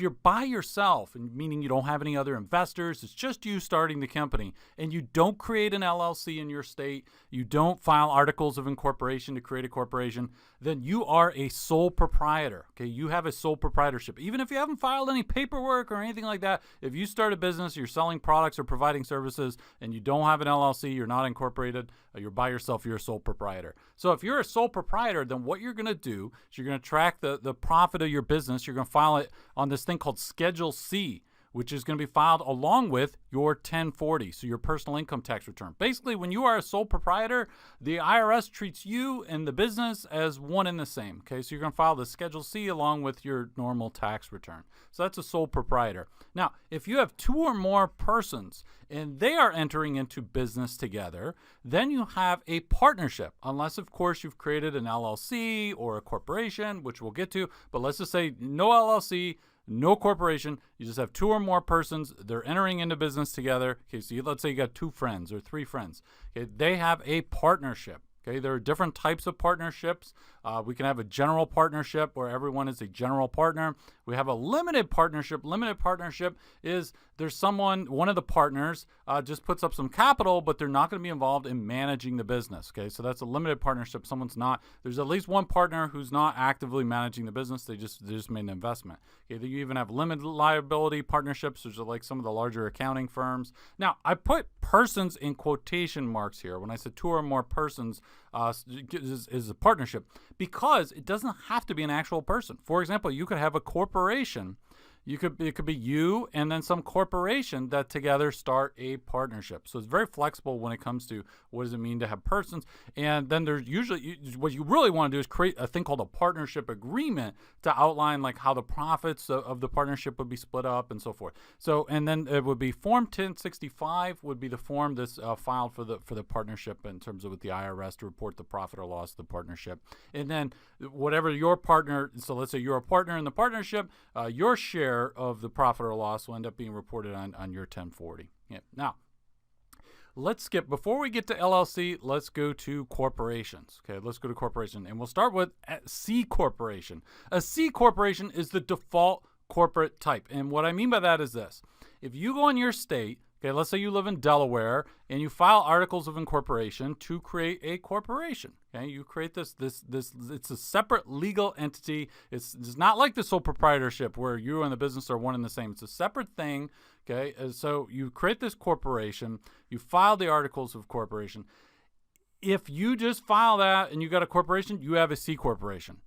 If you're by yourself, and meaning you don't have any other investors, it's just you starting the company, and you don't create an LLC in your state, you don't file articles of incorporation to create a corporation, then you are a sole proprietor. Okay, you have a sole proprietorship. Even if you haven't filed any paperwork or anything like that, if you start a business, you're selling products or providing services, and you don't have an LLC, you're not incorporated, you're by yourself, you're a sole proprietor. So if you're a sole proprietor, then what you're going to do is you're going to track the profit of your business. You're going to file it on this thing called Schedule C, which is going to be filed along with your 1040, so your personal income tax return. Basically, when you are a sole proprietor, the IRS treats you and the business as one and the same. Okay, so you're going to file the Schedule C along with your normal tax return. So that's a sole proprietor. Now, if you have two or more persons and they are entering into business together, then you have a partnership, unless, of course, you've created an LLC or a corporation, which we'll get to. But let's just say no LLC, no corporation. You just have two or more persons. They're entering into business together. Okay, so let's say you got 2 friends or 3 friends. Okay, they have a partnership. Okay, there are different types of partnerships. We can have a general partnership where everyone is a general partner. We have a limited partnership. Limited partnership is there's one of the partners just puts up some capital, but they're not going to be involved in managing the business. Okay, so that's a limited partnership. There's at least one partner who's not actively managing the business. They just made an investment. Okay, you even have limited liability partnerships, which are like some of the larger accounting firms. Now, I put persons in quotation marks here when I said 2 or more persons is a partnership, because it doesn't have to be an actual person. For example, you could have a corporation. It could be you and then some corporation that together start a partnership. So it's very flexible when it comes to what does it mean to have persons. And then there's usually what you really want to do is create a thing called a partnership agreement to outline like how the profits of the partnership would be split up and so forth. So and then it would be Form 1065 would be the form that's filed for the partnership in terms of with the IRS to report the profit or loss of the partnership. And then whatever your partner, so let's say you're a partner in the partnership, your share of the profit or loss will end up being reported on your 1040. Yeah. Now, before we get to LLC, let's go to corporations. Okay, let's go to corporation, and we'll start with a C corporation. A C corporation is the default corporate type, and what I mean by that is this. If you go in your state, okay, let's say you live in Delaware and you file articles of incorporation to create a corporation. Okay, you create this. It's a separate legal entity. It's not like the sole proprietorship where you and the business are one and the same. It's a separate thing. Okay, so you create this corporation. You file the articles of corporation. If you just file that and you got a corporation, you have a C corporation.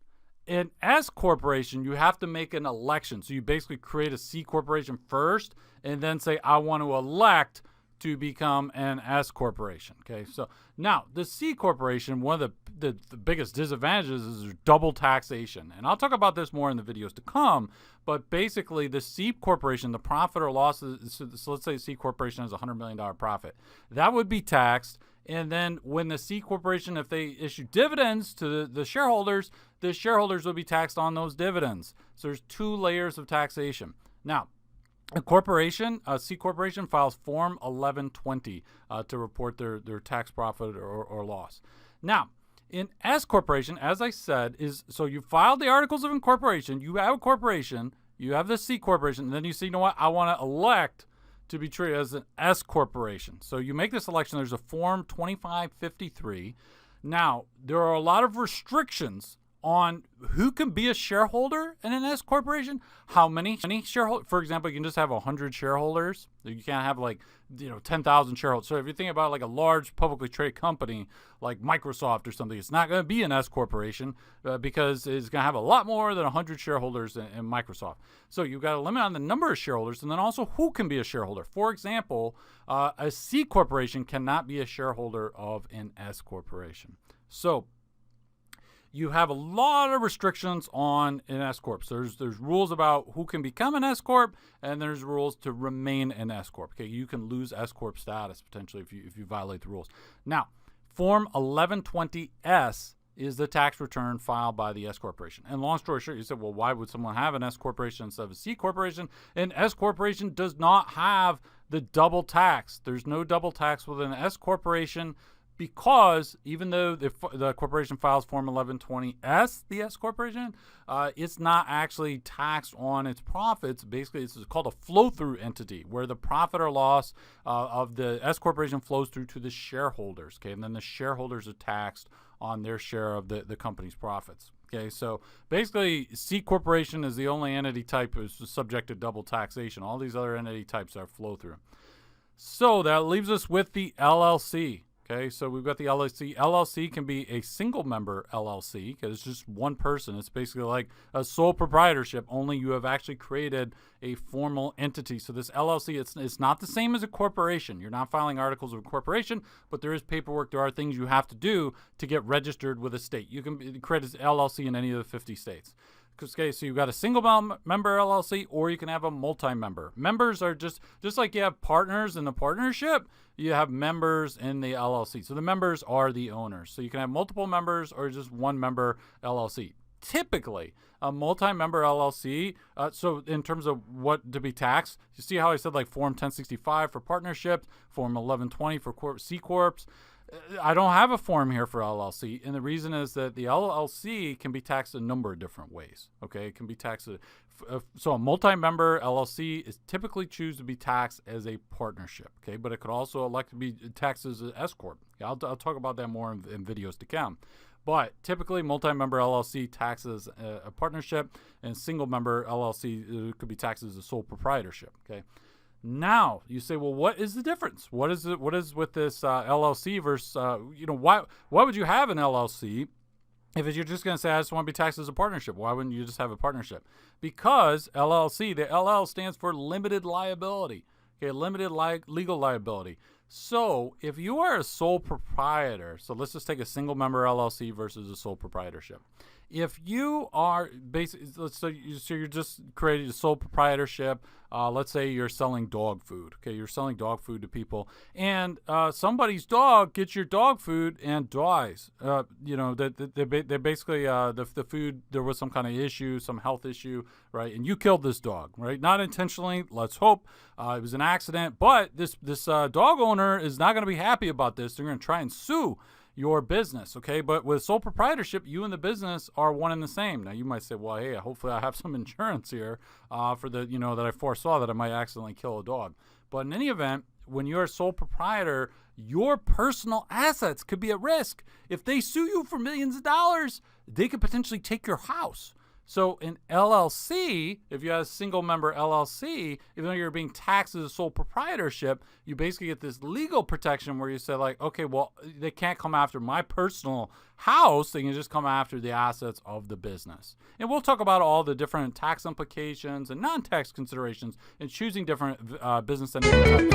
An S corporation, you have to make an election. So you basically create a C corporation first and then say, I want to elect to become an S corporation. Okay, so now the C corporation, one of the biggest disadvantages is double taxation. And I'll talk about this more in the videos to come, but basically the C corporation, the profit or loss, so let's say a C corporation has a $100 million profit. That would be taxed. And then when the C corporation, if they issue dividends to the shareholders will be taxed on those dividends. So there's 2 layers of taxation. Now, a C corporation files Form 1120 to report their tax profit or loss. Now, in S corporation, as I said, so you filed the articles of incorporation, you have a corporation, you have the C corporation, and then you say, you know what, I want to elect to be treated as an S corporation. So you make this election. There's a Form 2553. Now, there are a lot of restrictions on who can be a shareholder in an S corporation, how many shareholders. For example, you can just have 100 shareholders. You can't have 10,000 shareholders. So if you think about like a large publicly traded company like Microsoft or something, it's not going to be an S corporation because it's going to have a lot more than 100 shareholders in Microsoft. So you've got a limit on the number of shareholders and then also who can be a shareholder. For example, a C corporation cannot be a shareholder of an S corporation. So you have a lot of restrictions on an S corp. So there's rules about who can become an S corp, and there's rules to remain an S corp. Okay, you can lose S corp status potentially if you violate the rules. Now, Form 1120S is the tax return filed by the S corporation. And long story short, you said, well, why would someone have an S corporation instead of a C corporation? An S corporation does not have the double tax. There's no double tax with an S corporation. because even though the corporation files Form 1120-S, the S corporation, it's not actually taxed on its profits. Basically, it's called a flow-through entity, where the profit or loss of the S corporation flows through to the shareholders. Okay, and then the shareholders are taxed on their share of the company's profits. Okay, so basically, C corporation is the only entity type is subject to double taxation. All these other entity types are flow-through. So that leaves us with the LLC. Okay, so we've got the LLC. LLC can be a single member LLC because it's just one person. It's basically like a sole proprietorship, only you have actually created a formal entity. So this LLC, it's not the same as a corporation. You're not filing articles of incorporation, but there is paperwork. There are things you have to do to get registered with a state. You can create an LLC in any of the 50 states. Okay, so you've got a single member LLC, or you can have a multi-member. Members are just like you have partners in the partnership, you have members in the LLC. So the members are the owners. So you can have multiple members or just one member LLC. Typically, a multi-member LLC, so in terms of what to be taxed, you see how I said like Form 1065 for partnerships, Form 1120 for C Corps. I don't have a form here for LLC, and the reason is that the LLC can be taxed a number of different ways. Okay, it can be taxed. So a multi-member LLC is typically choose to be taxed as a partnership. Okay, but it could also elect to be taxed as an S corp. Okay, I'll talk about that more in videos to come. But typically, multi-member LLC taxes a partnership, and single-member LLC could be taxed as a sole proprietorship. Okay. Now you say, well, what is the difference? What is with this LLC versus why would you have an LLC if you're just going to say I just want to be taxed as a partnership? Why wouldn't you just have a partnership? Because LLC, the LL stands for limited liability. Okay, limited legal liability. So if you are a sole proprietor, so let's just take a single member LLC versus a sole proprietorship. If you are basically, so you're just creating a sole proprietorship. Let's say you're selling dog food. Okay, you're selling dog food to people, and somebody's dog gets your dog food and dies. They basically the food, there was some kind of issue, some health issue, right? And you killed this dog, right? Not intentionally. Let's hope it was an accident. But this dog owner is not going to be happy about this. They're going to try and sue your business, okay? But with sole proprietorship, you and the business are one and the same. Now, you might say, well, hey, hopefully I have some insurance here for the, that I foresaw that I might accidentally kill a dog. But in any event, when you're a sole proprietor, your personal assets could be at risk. If they sue you for millions of dollars, they could potentially take your house. So in LLC, if you have a single member LLC, even though you're being taxed as a sole proprietorship, you basically get this legal protection where you say like, okay, well, they can't come after my personal house. They can just come after the assets of the business. And we'll talk about all the different tax implications and non-tax considerations in choosing different business entities.